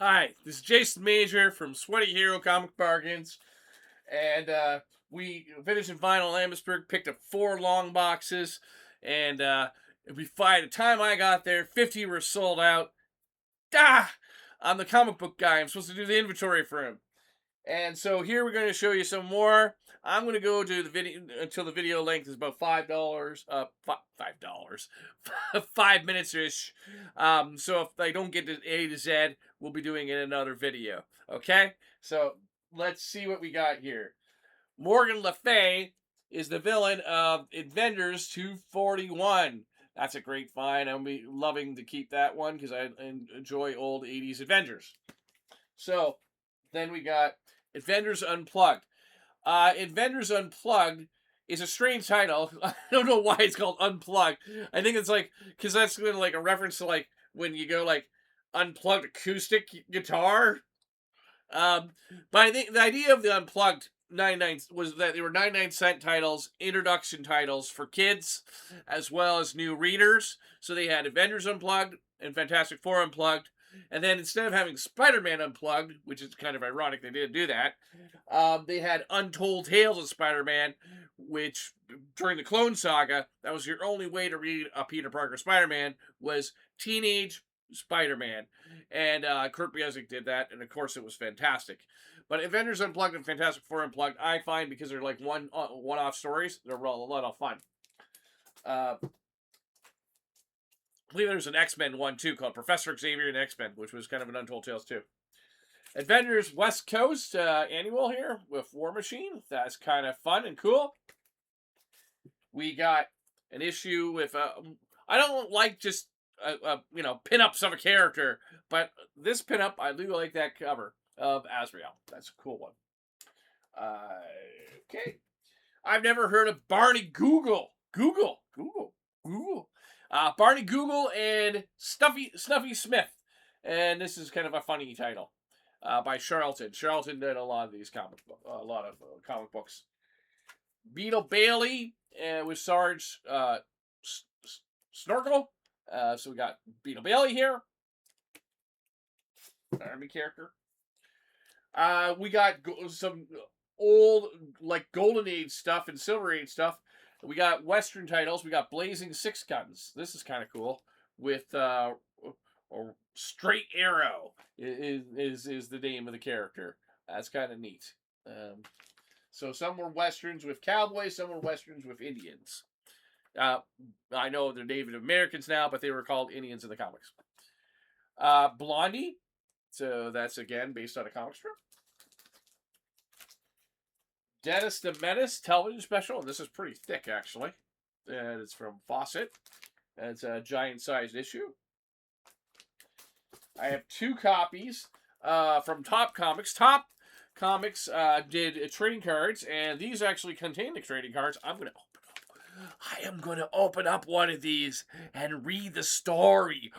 Hi, this is Jason Major from Sweaty Hero Comic Bargains, and we finished in Vinyl Amherstburg, picked up 4 long boxes, and by the time I got there, 50 were sold out. Ah! I'm the comic book guy. I'm supposed to do the inventory for him. And so here we're going to show you some more. I'm going to go to the video until the video length is about $5. $5, 5 minutes ish. So if I don't get to A to Z, we'll be doing it in another video. Okay. So let's see what we got here. Morgan Le Fay is the villain of Avengers 241. That's a great find. I'll be loving to keep that one because I enjoy old 80s Avengers. So then we got Avengers Unplugged. Avengers Unplugged is a strange title. I don't know why it's called Unplugged. I think it's like because that's like a reference to like when you go like unplugged acoustic guitar. Um, but I think the idea of the Unplugged 99 was that they were 99-cent titles, introduction titles for kids, as well as new readers. So they had Avengers Unplugged and Fantastic Four Unplugged. And then instead of having Spider-Man Unplugged, which is kind of ironic they didn't do that, they had Untold Tales of Spider-Man, which during the Clone Saga, that was your only way to read a Peter Parker Spider-Man was Teenage Spider-Man. And Kurt Busiek did that, and of course it was fantastic. But Avengers Unplugged and Fantastic Four Unplugged, I find because they're like one-off stories, they're a lot of fun. I believe there's an X-Men one too called Professor Xavier and X-Men, which was kind of an Untold Tales too. Avengers West Coast annual here with War Machine. That's kind of fun and cool. We got an issue with I don't like just pinups of a character, but this pinup I do like that cover of Azrael. That's a cool one. Okay, I've never heard of Barney Google. Barney Google and Snuffy Smith, and this is kind of a funny title by Charlton. Charlton did a lot of these comic books. Beetle Bailey with Sarge Snorkel. So we got Beetle Bailey here, army character. We got some old like Golden Age stuff and Silver Age stuff. We got Western titles. We got Blazing Six Guns. This is kind of cool with or Straight Arrow is the name of the character. That's kind of neat. So some were westerns with cowboys, some were westerns with Indians. I know they're Native Americans now, but they were called Indians in the comics. Blondie. So that's again based on a comic strip. Dennis the Menace television special. And this is pretty thick actually. And it's from Fawcett. And it's a giant sized issue. I have 2 copies from Top Comics. Top Comics did trading cards, and these actually contain the trading cards. I am gonna open up one of these and read the story.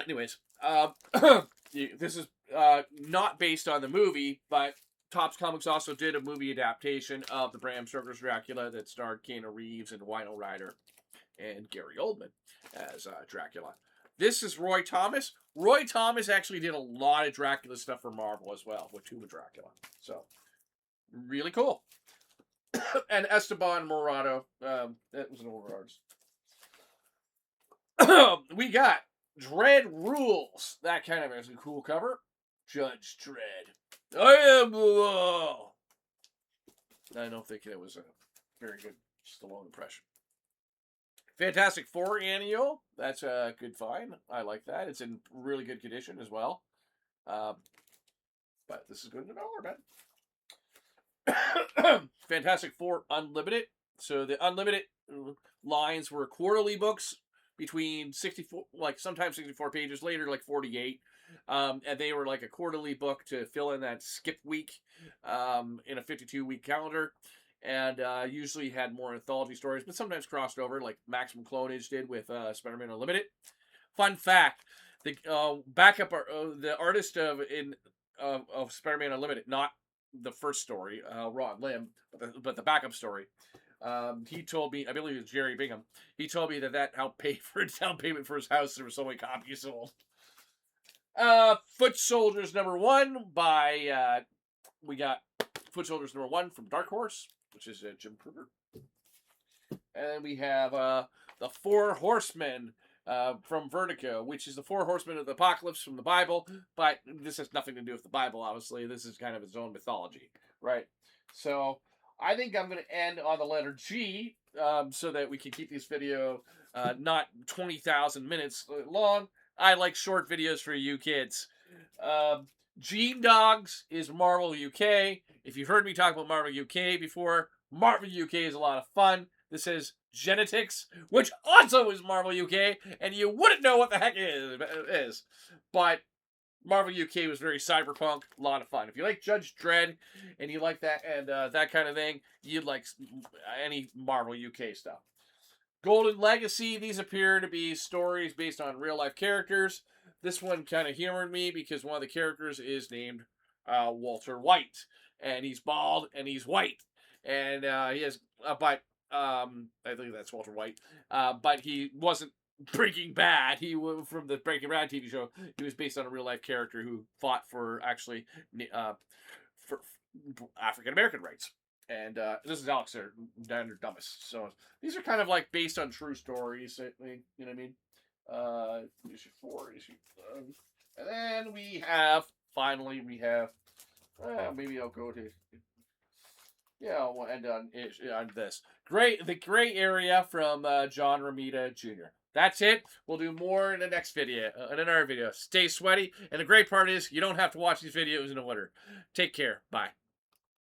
Anyways, this is not based on the movie, but Topps Comics also did a movie adaptation of the Bram Stoker's Dracula that starred Keanu Reeves and Winona Ryder and Gary Oldman as Dracula. This is Roy Thomas. Roy Thomas actually did a lot of Dracula stuff for Marvel as well with Tomb of Dracula. So, really cool. And Esteban Morado. That was an older artist. We got Dredd Rules. That kind of has a cool cover. Judge Dredd. I am the law. I don't think it was a very good Stallone impression. Fantastic Four annual. That's a good find. I like that. It's in really good condition as well. But this is good to know, man. Fantastic Four Unlimited. So the Unlimited lines were quarterly books between 64, like sometimes 64 pages, later like 48. And they were like a quarterly book to fill in that skip week in a 52-week calendar. And usually had more anthology stories, but sometimes crossed over, like Maximum Clonage did with Spider-Man Unlimited. Fun fact: the the artist of Spider-Man Unlimited, not the first story, Ron Lim, but the backup story, He told me, I believe it was Jerry Bingham. He told me that helped pay for down payment for his house. There were so many copies sold. Foot Soldiers #1 by we got Foot Soldiers #1 from Dark Horse, which is Jim Kruger. And we have the Four Horsemen from Vertigo, which is the Four Horsemen of the Apocalypse from the Bible, but this has nothing to do with the Bible, obviously. This is kind of its own mythology, right? So I think I'm going to end on the letter G so that we can keep this video not 20,000 minutes long. I like short videos for you kids. Gene Dogs is Marvel UK. If you've heard me talk about Marvel UK before, Marvel UK is a lot of fun. This is Genetics, which also is Marvel UK, and you wouldn't know what the heck it is. But Marvel UK was very cyberpunk, a lot of fun. If you like Judge Dredd and you like that and that kind of thing, you'd like any Marvel UK stuff. Golden Legacy, these appear to be stories based on real-life characters. This one kind of humored me because one of the characters is named Walter White. And he's bald and he's white. And he has, I think that's Walter White. But he wasn't Breaking Bad. He was from the Breaking Bad TV show. He was based on a real-life character who fought for, actually, for African-American rights. And this is Alex Dander Dumbest. So these are kind of like based on true stories. You know what I mean? Issue 4, issue. And then we have, finally, maybe I'll go to, yeah, we'll end on this. The Gray Area from John Romita Jr. That's it. We'll do more in the next video, in another video. Stay sweaty. And the great part is you don't have to watch these videos in order. Take care. Bye.